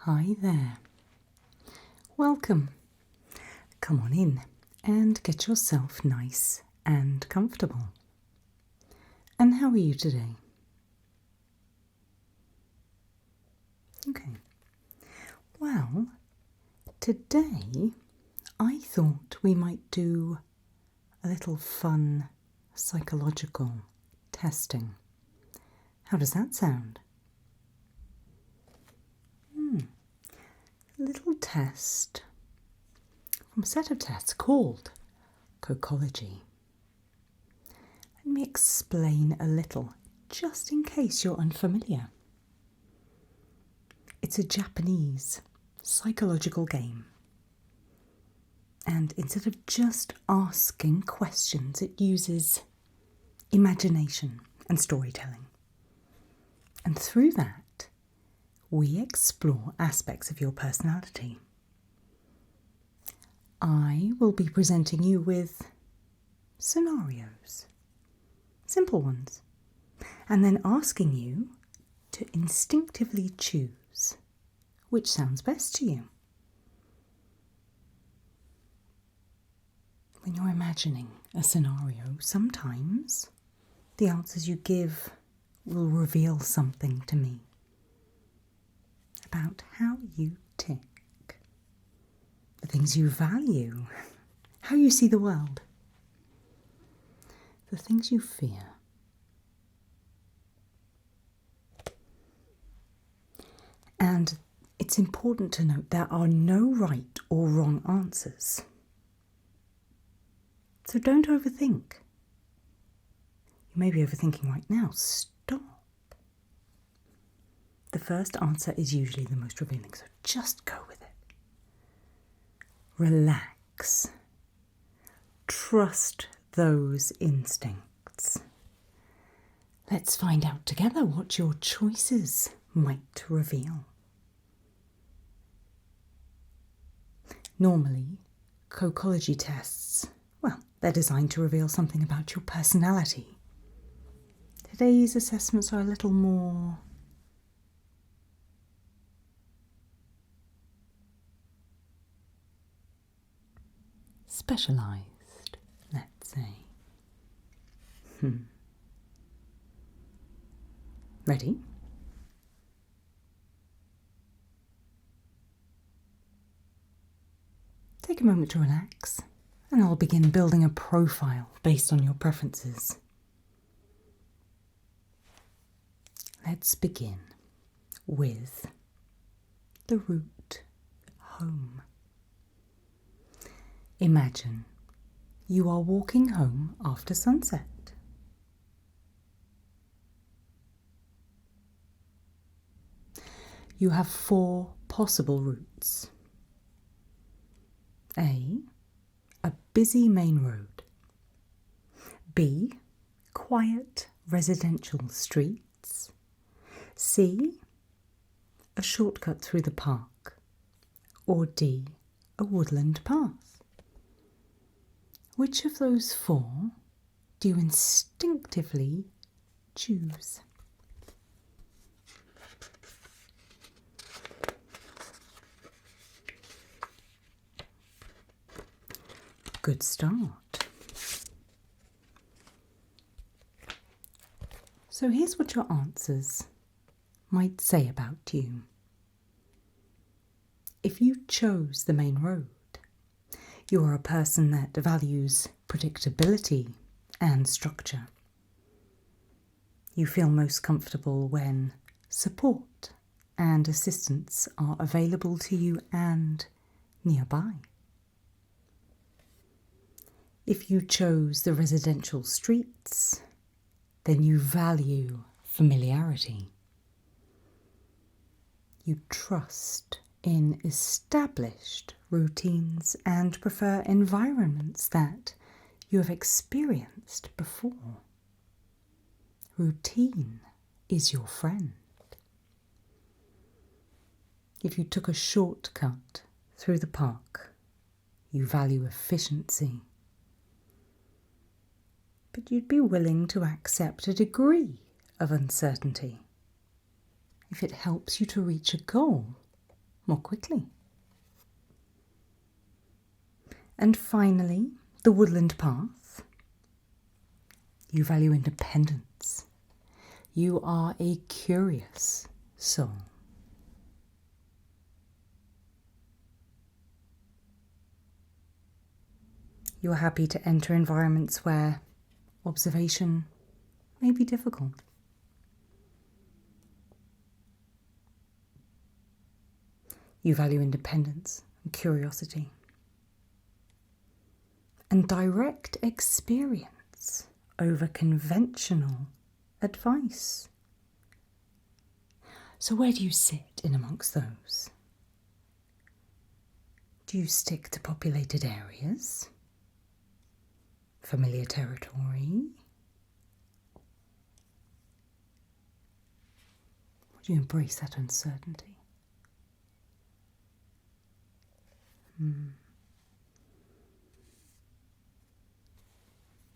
Hi there. Welcome. Come on in and get yourself nice and comfortable. And how are you today? Okay. Well, today I thought we might do a little fun psychological testing. How does that sound? A little test from a set of tests called Kokology. Let me explain a little, just in case you're unfamiliar. It's a Japanese psychological game. And instead of just asking questions, it uses imagination and storytelling. And through that, we explore aspects of your personality. I will be presenting you with scenarios, simple ones, and then asking you to instinctively choose which sounds best to you. When you're imagining a scenario, sometimes the answers you give will reveal something to me about how you tick, the things you value, how you see the world, the things you fear. And it's important to note there are no right or wrong answers. So don't overthink. You may be overthinking right now. Stop. The first answer is usually the most revealing, so just go with it. Relax. Trust those instincts. Let's find out together what your choices might reveal. Normally, cocology tests, well, they're designed to reveal something about your personality. Today's assessments are a little more specialised, let's say. Ready? Take a moment to relax, and I'll begin building a profile based on your preferences. Let's begin with the route home. Imagine you are walking home after sunset. You have 4 possible routes. A busy main road. B, quiet residential streets. C, a shortcut through the park. Or D, a woodland path. Which of those 4 do you instinctively choose? Good start. So here's what your answers might say about you. If you chose the main road, you are a person that values predictability and structure. You feel most comfortable when support and assistance are available to you and nearby. If you chose the residential streets, then you value familiarity. You trust in established routines and prefer environments that you have experienced before. Routine is your friend. If you took a shortcut through the park, you value efficiency. But you'd be willing to accept a degree of uncertainty if it helps you to reach a goal more quickly. And finally, the woodland path. You value independence. You are a curious soul. You are happy to enter environments where observation may be difficult. You value independence and curiosity and direct experience over conventional advice. So where do you sit in amongst those? Do you stick to populated areas? Familiar territory? Or do you embrace that uncertainty?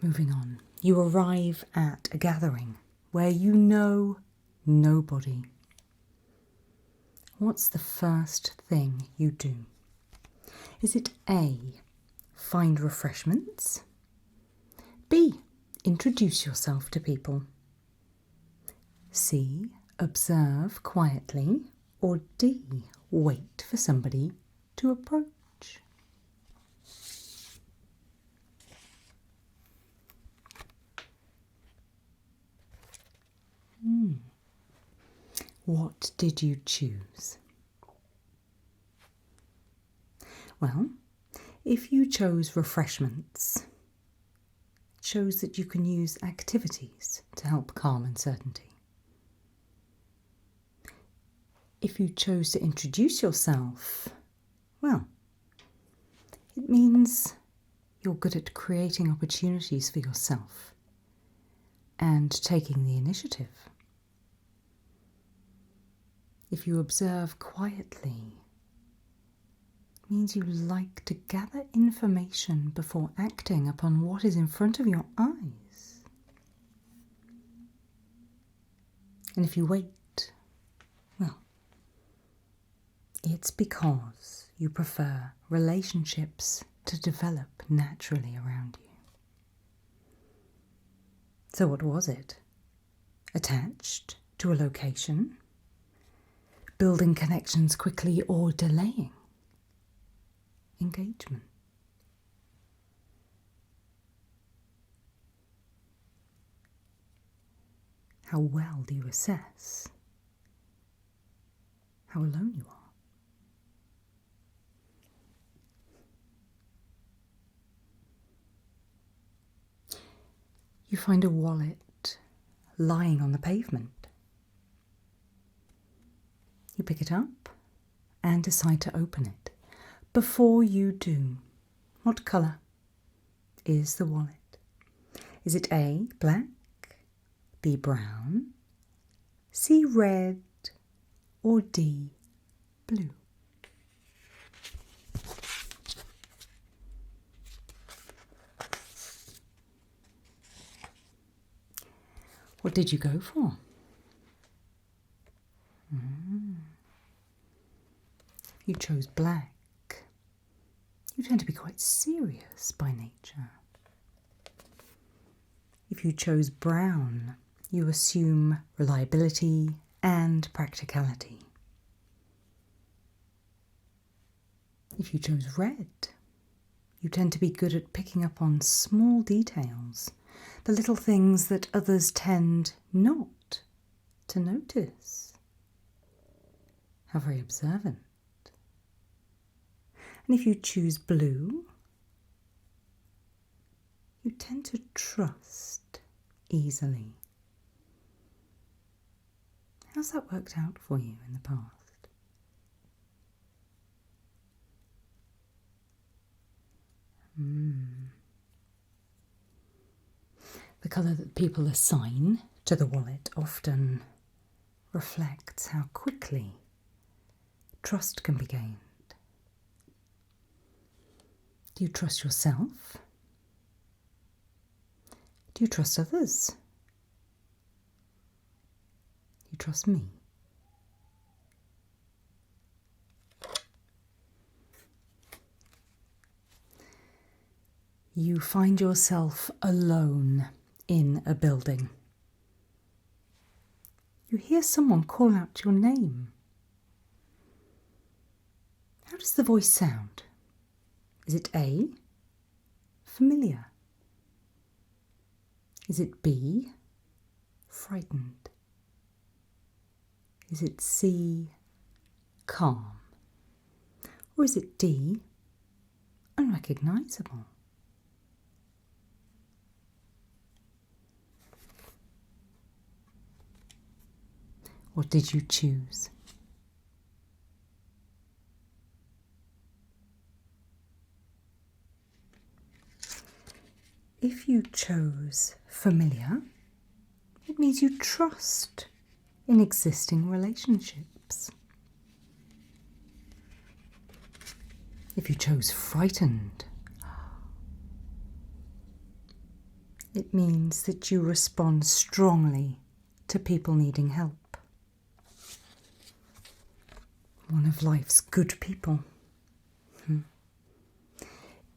Moving on, you arrive at a gathering where you know nobody. What's the first thing you do? Is it A, find refreshments? B, introduce yourself to people? C, observe quietly? Or D, wait for somebody to approach? What did you choose? Well, if you chose refreshments, it shows that you can use activities to help calm uncertainty. If you chose to introduce yourself, well, it means you're good at creating opportunities for yourself and taking the initiative. If you observe quietly, it means you like to gather information before acting upon what is in front of your eyes. And if you wait, well, it's because you prefer relationships to develop naturally around you. So what was it? Attached to a location? Building connections quickly or delaying engagement? How well do you assess how alone you are? You find a wallet lying on the pavement. You pick it up and decide to open it. Before you do, what colour is the wallet? Is it A, black, B, brown, C, red, or D, blue? What did you go for? You chose black. You tend to be quite serious by nature. If you chose brown, you assume reliability and practicality. If you chose red, you tend to be good at picking up on small details, the little things that others tend not to notice. How very observant. And if you choose blue, you tend to trust easily. How's that worked out for you in the past? The colour that people assign to the wallet often reflects how quickly trust can be gained. Do you trust yourself? Do you trust others? Do you trust me? You find yourself alone in a building. You hear someone call out your name. How does the voice sound? Is it A, familiar? Is it B, frightened? Is it C, calm? Or is it D, unrecognisable? What did you choose? If you chose familiar, it means you trust in existing relationships. If you chose frightened, it means that you respond strongly to people needing help. One of life's good people.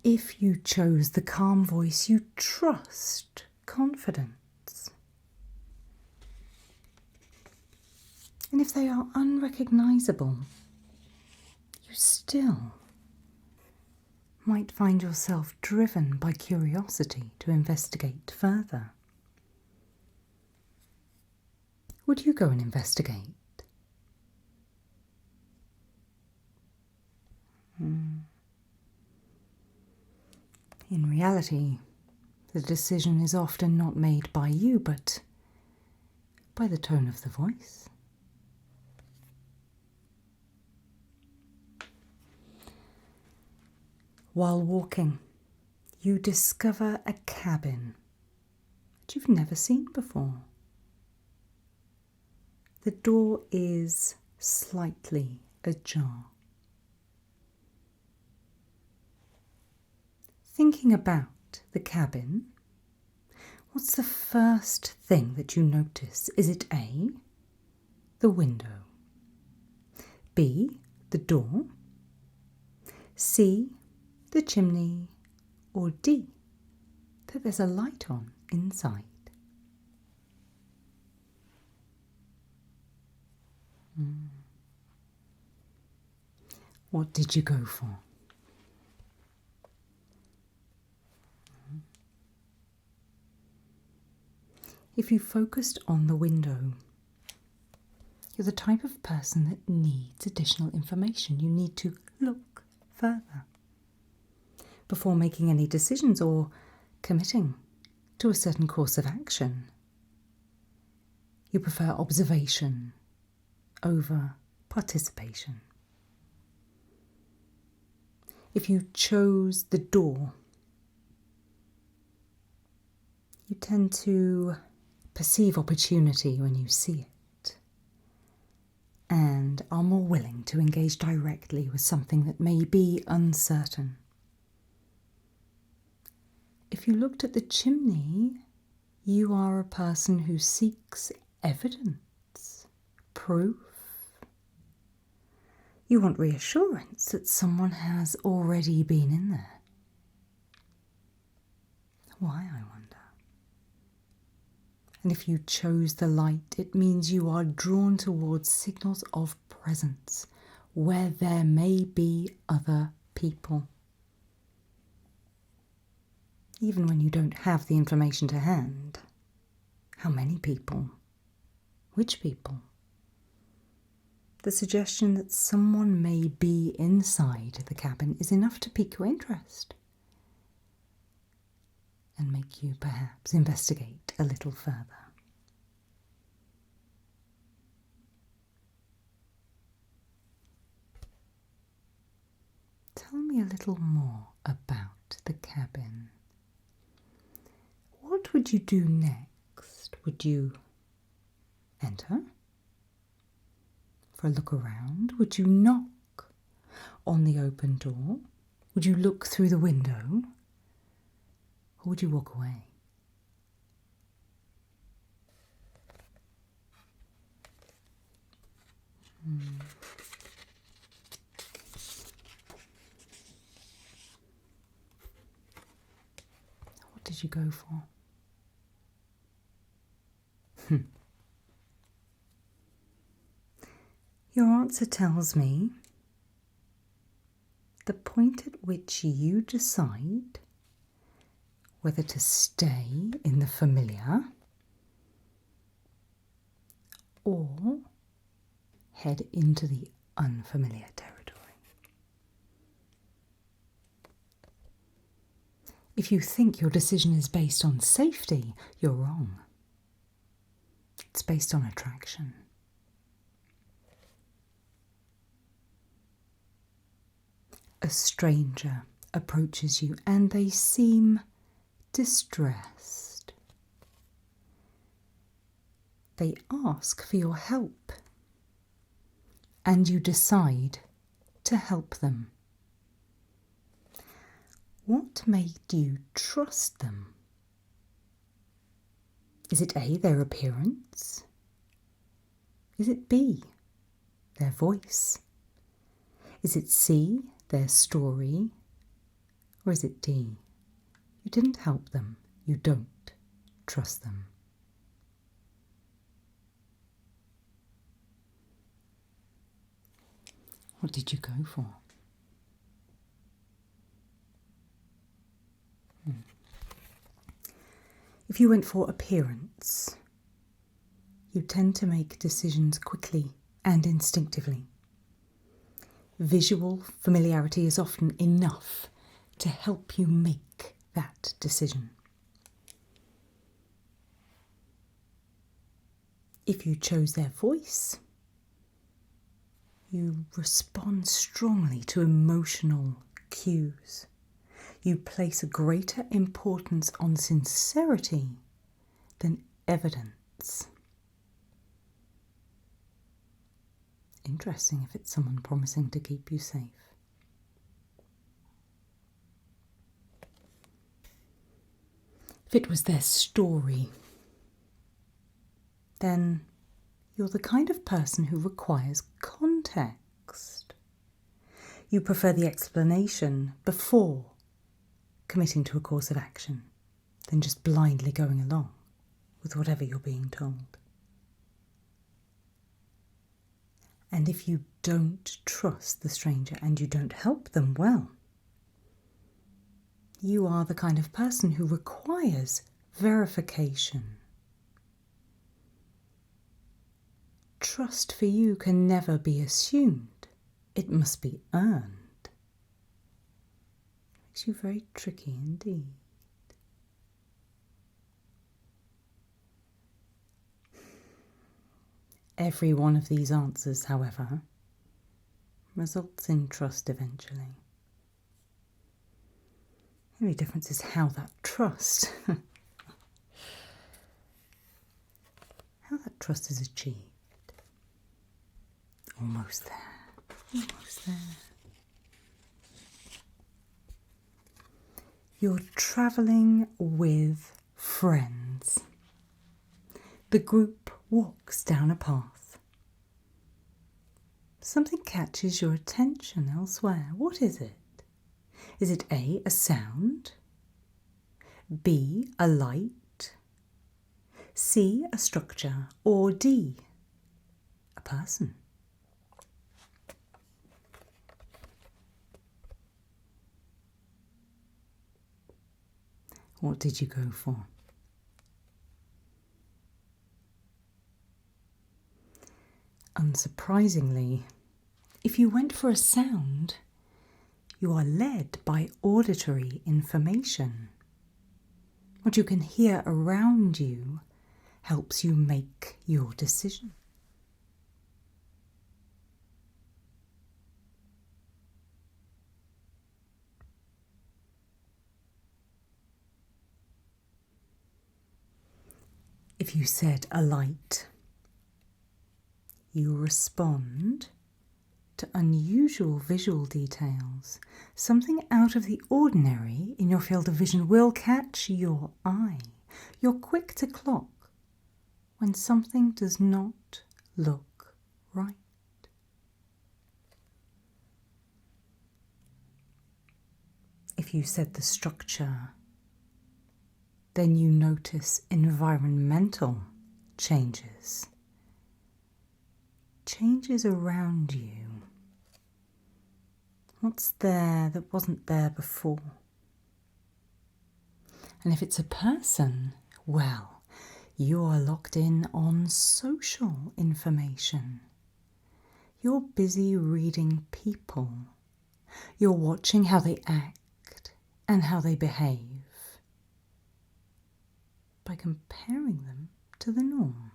If you chose the calm voice, you trust confidence. And if they are unrecognisable, you still might find yourself driven by curiosity to investigate further. Would you go and investigate? In reality, the decision is often not made by you, but by the tone of the voice. While walking, you discover a cabin that you've never seen before. The door is slightly ajar. Thinking about the cabin, what's the first thing that you notice? Is it A, the window, B, the door, C, the chimney, or D, that there's a light on inside? What did you go for? If you focused on the window, you're the type of person that needs additional information. You need to look further before making any decisions or committing to a certain course of action. You prefer observation over participation. If you chose the door, you tend to perceive opportunity when you see it and are more willing to engage directly with something that may be uncertain. If you looked at the chimney, you are a person who seeks evidence, proof. You want reassurance that someone has already been in there. Why, I wonder? And if you chose the light, it means you are drawn towards signals of presence where there may be other people. Even when you don't have the information to hand. How many people? Which people? The suggestion that someone may be inside the cabin is enough to pique your interest and make you perhaps investigate a little further. Tell me a little more about the cabin. What would you do next? Would you enter for a look around? Would you knock on the open door? Would you look through the window? Or would you walk away? did you go for? Your answer tells me the point at which you decide whether to stay in the familiar or head into the unfamiliar territory. If you think your decision is based on safety, you're wrong. It's based on attraction. A stranger approaches you and they seem distressed. They ask for your help and you decide to help them. What made you trust them? Is it A, their appearance? Is it B, their voice? Is it C, their story? Or is it D, you didn't help them, you don't trust them? What did you go for? If you went for appearance, you tend to make decisions quickly and instinctively. Visual familiarity is often enough to help you make that decision. If you chose their voice, you respond strongly to emotional cues. You place a greater importance on sincerity than evidence. Interesting if it's someone promising to keep you safe. If it was their story, then you're the kind of person who requires context. You prefer the explanation before committing to a course of action than just blindly going along with whatever you're being told. And if you don't trust the stranger and you don't help them well, you are the kind of person who requires verification. Trust for you can never be assumed. It must be earned. Makes you very tricky indeed. Every one of these answers, however, results in trust eventually. The only difference is how that trust is achieved. Almost there. Almost there. You're travelling with friends. The group walks down a path. Something catches your attention elsewhere. What is it? Is it A, a sound? B, a light? C, a structure? Or D, a person? What did you go for? Unsurprisingly, if you went for a sound, you are led by auditory information. What you can hear around you helps you make your decision. If you said a light, you respond to unusual visual details. Something out of the ordinary in your field of vision will catch your eye. You're quick to clock when something does not look right. If you said the structure, then you notice environmental changes. Changes around you. What's there that wasn't there before? And if it's a person, well, you're locked in on social information. You're busy reading people. You're watching how they act and how they behave by comparing them to the norm.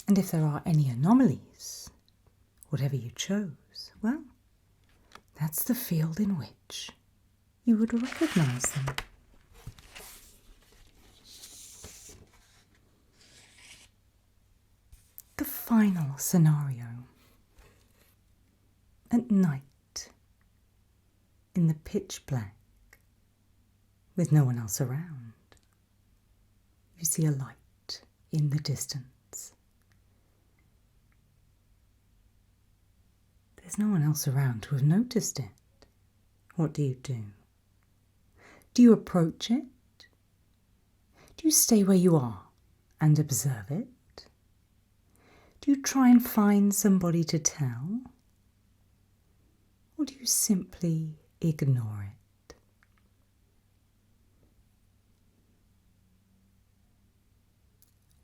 And if there are any anomalies, whatever you chose, well, that's the field in which you would recognise them. The final scenario. At night, in the pitch black, with no one else around, you see a light in the distance. There's no one else around to have noticed it. What do you do? Do you approach it? Do you stay where you are and observe it? Do you try and find somebody to tell? Or do you simply ignore it?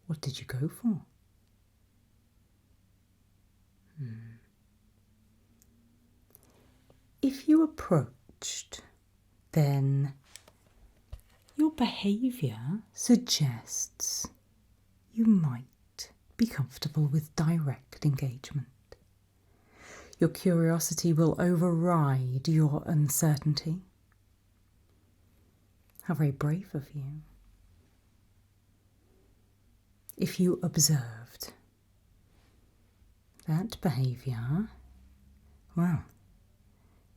What did you go for? If you approached, then your behaviour suggests you might be comfortable with direct engagement. Your curiosity will override your uncertainty. How very brave of you. If you observed that behaviour, well,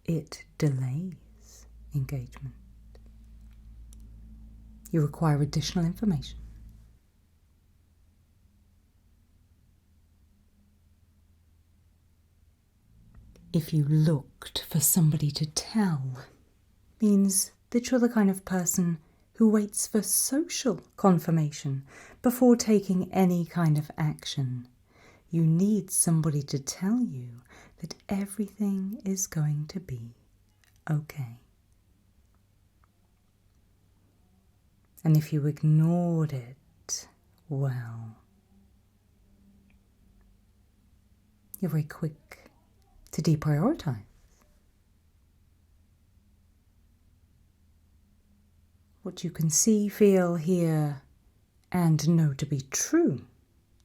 it delays engagement. You require additional information. If you looked for somebody to tell, means that you're the kind of person who waits for social confirmation before taking any kind of action. You need somebody to tell you that everything is going to be okay. And if you ignored it, well, you're very quick to deprioritize. What you can see, feel, hear, and know to be true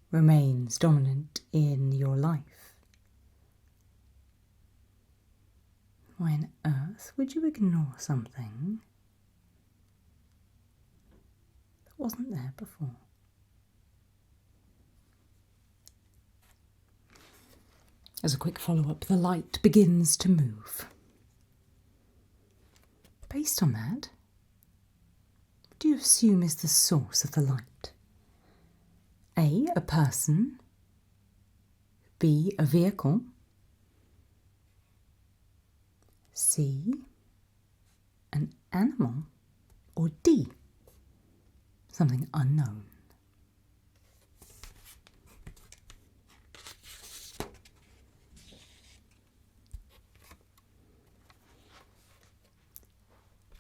remains dominant in your life. Why on earth would you ignore something that wasn't there before? As a quick follow-up, the light begins to move. Based on that, what do you assume is the source of the light? A person, B, a vehicle, C, an animal, or D, something unknown?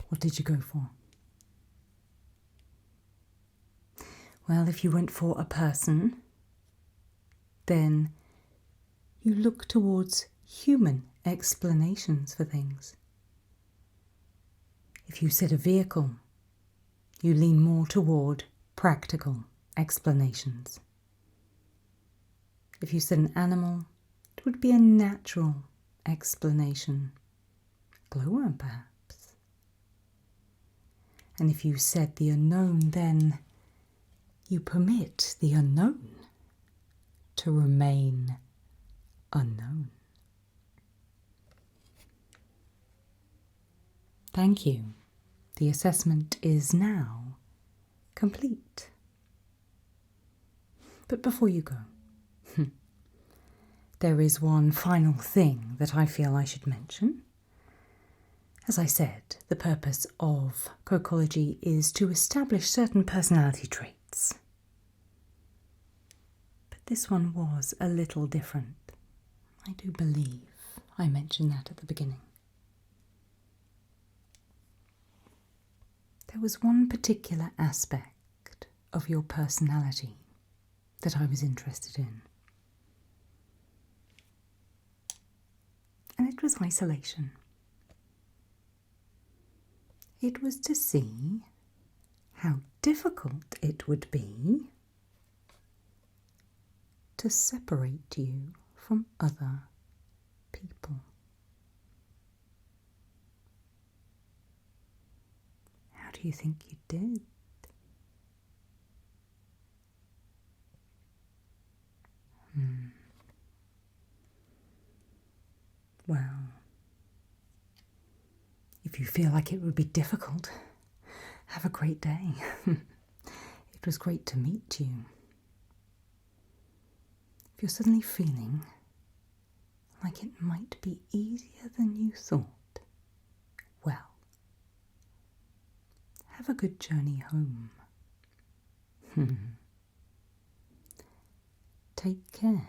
What did you go for? Well, if you went for a person, then you look towards human explanations for things. If you said a vehicle, you lean more toward practical explanations. If you said an animal, it would be a natural explanation. Glowworm, perhaps. And if you said the unknown, then you permit the unknown to remain unknown. Thank you. The assessment is now complete. But before you go, there is one final thing that I feel I should mention. As I said, the purpose of Kokology is to establish certain personality traits. But this one was a little different. I do believe I mentioned that at the beginning. There was one particular aspect of your personality that I was interested in. And it was isolation. It was to see how difficult it would be to separate you from other people. How do you think you did? Well, if you feel like it would be difficult, have a great day. It was great to meet you. If you're suddenly feeling like it might be easier than you thought, well, have a good journey home. Take care.